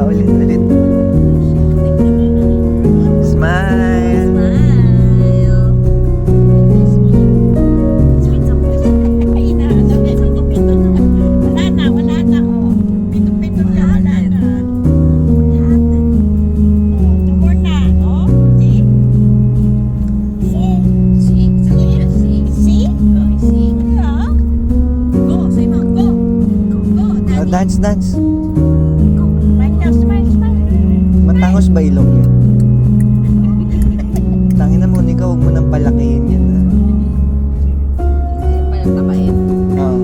ulit, ulit. Smile. Dance, dance. Matangos ba ilong yan? Tangina mo, ikaw huwag mo nang palakihin yan.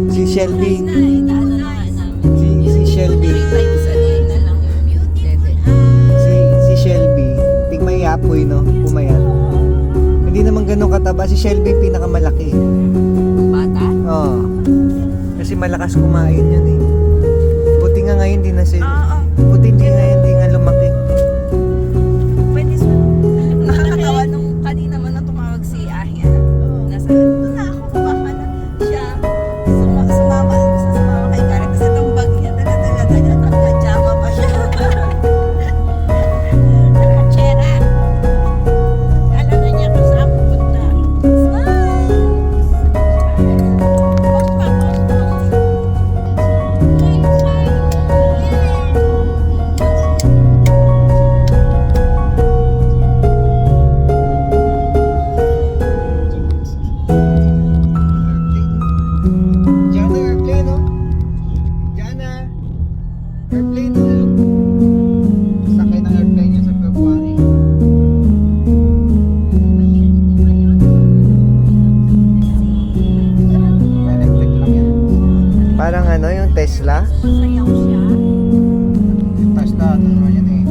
Si Shelby. Si Shelby. Si Shelby. Ting may apoy, no? Pumayat. Hindi naman ganun kataba. Si Shelby pinakamalaki. Bata? Oo. Kasi malakas kumain yun eh. Buti nga ngayon di na sila. Buti hindi nga lumaki. Pwede nakakatawa nung kanina man na tumawag si Ahia. Nasa doon na ako, baka na siya sumama kay Karen kasi itong bag niya talaga nakajama pa siya. Chera. Alam na niya kung saan pupunta. Smile! Post pa. Jana, airplane, no? Jana, airplane, no? Sakay ng airplane niya sa February. Electric lang yan. Parang ano, yung Tesla? Sayaw siya. Tesla, ano naman yan eh.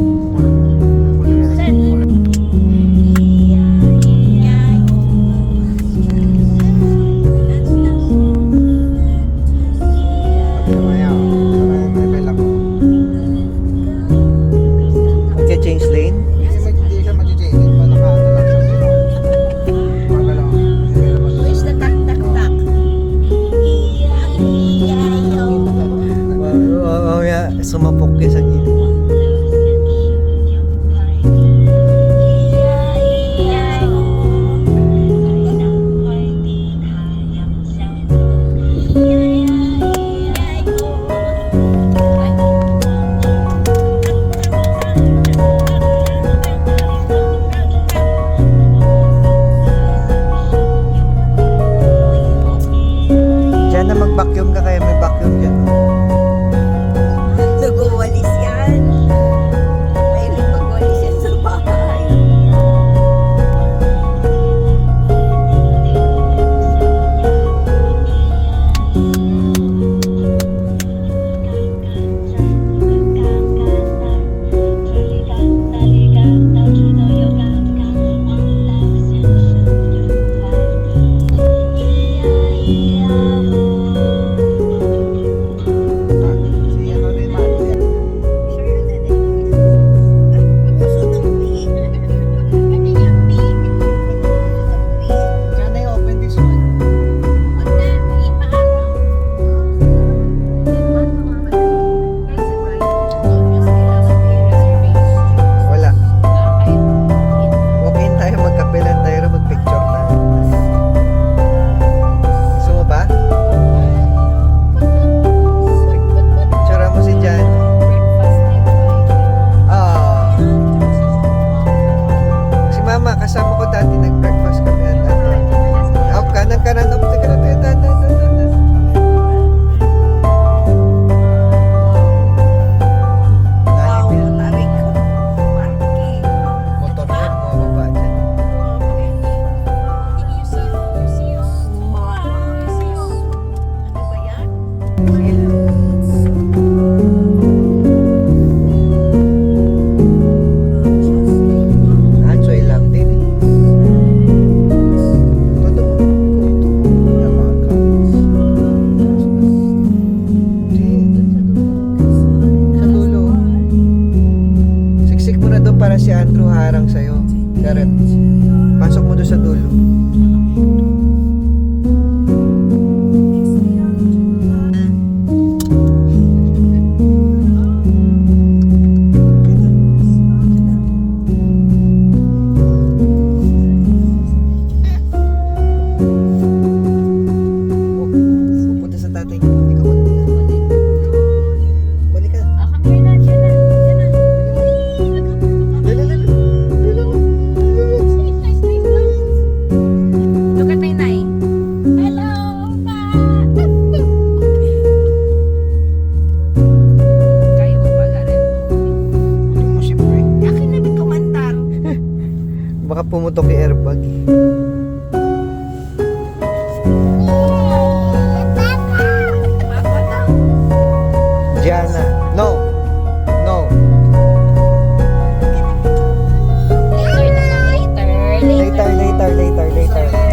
Change lane? Hindi siya mag-change. Naka-ano lang siya dito. Baga lang. Where's the tak-tak-tak? Oo, yeah. Sumapok ka sa gilid. Diyan na mag-vacuum ka kaya may vacuum dyan. Nag-uwalis yan. Mahilig mag-walis yan sa bahay. Si ano rin man. Jana, open this one. Wala. Okay tayo magkapilan tayo na mag-picture na. Gusto mo ba? Picture mo si Jan. Ah. Si Mama, kasama ko dati nag-breakfast kami. Up, kanan. Up, kanan. Wow, tarik. Parking. Motor na, bumababa dyan. Ano ba yan? Hansoy lang din eh. Todo mo. Yamaha. Sa dulo. Siksik mo na doon para si Andrew harang sa'yo. Karen, pasok mo doon sa dulo. pumutok yung airbag. Gianna. No. No. Later na lang, later. Later.